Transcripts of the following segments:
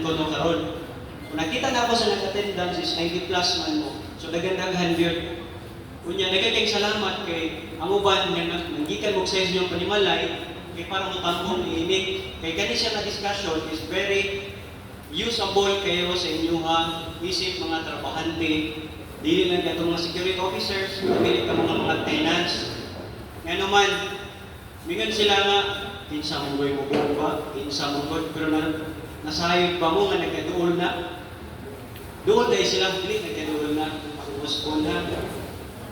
ko no karon. Kung nakita na ako sa nag-attendance is 90 plus man mo. So daghan-daghan yun. Kunya nagkakay salamat kay ang uban nga nanggikan mo sa inyong panimalay kay para mo tambong iimik. Kay kani siya na discussion is very usable kayo sa inyong isip mga trabahante. Dili lang katong mga security officers, dili ka mga tenants. Nga naman, mingan sila nga, kinsa mong goy mo ba? Kinsa mong goy, pero nasayod pa mo nga nagkaduol na. Duol dahil sila, dili nagkaduol na, pag-uspon na.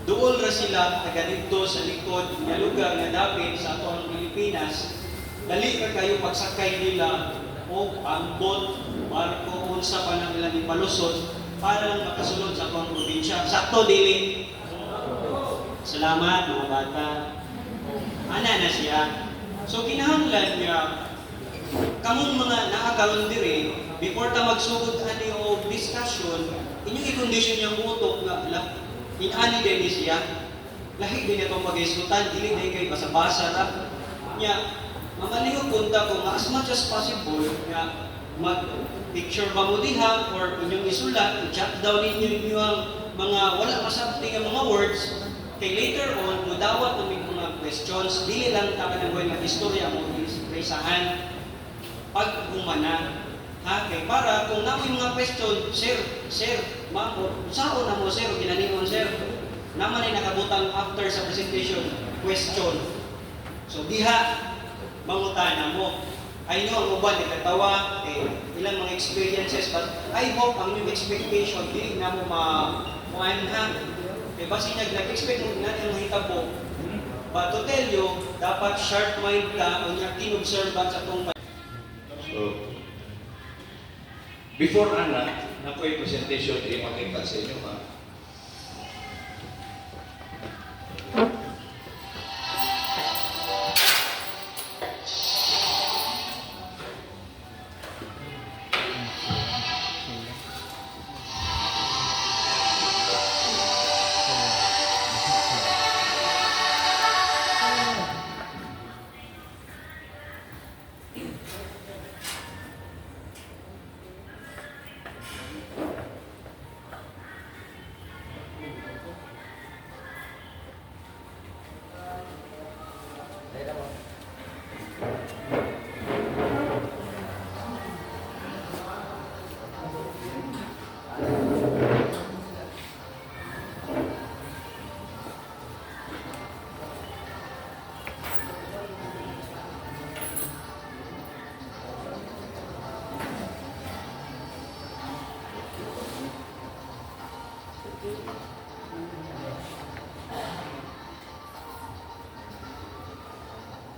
Duol ra sila, taga dito sa likod, nga lugar nga dapit sa atong Pilipinas. Dali ka kayo pagsakay nila o ambot, barko, unsa pa na nila ni palusot para lang makasulod sa atong probinsya. Sakto, dili. Salamat, mga bata. Ana na siya. So, kinahanglan niya, kamong mga nakakaroon dire, before ta magsugod ani o discussion, inyong i-condition yung utok nga, in-ani din siya, lahi din itong mag-iskutan, dili na kay basa-basa ra. Nya, mamalihog punta ko nga as much as possible, nga, mag-picture ba mo diha, or inyong isulat, i-jot down ninyo yung mga wala masabting ang mga words, kay later on, mudawat namin mga questions, dili lang taka ng buhay nga istorya mo, isahan, pag gumana. Ha? Kay para, kung namoy mga question, sir, ma'am, saan na mo, sir, ginanimon, sir, naman ay nakabutang after sa presentation, question. So, diha, mangutana mo. I know ang uban nagkatawa, ilang mga experiences, but I hope ang yung expectation, dili na mo ma-kuhan ha. Basi nag-expect mo natin ang hitabo. But to tell you, dapat sharp mind ka o niya kinobservan sa itong So, before Ana, na po yung presentation, ipakita sa inyo ha.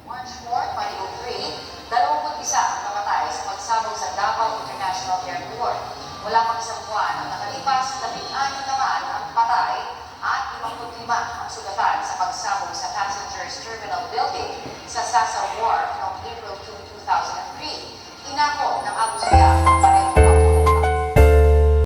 March 4, 2003, 21 ang namatay sa pagsabog sa Davao International Airport. Wala pang isang buwan ang nakalipas, 16 naman ang patay at 55 ang sugatan sa pagsabog sa passenger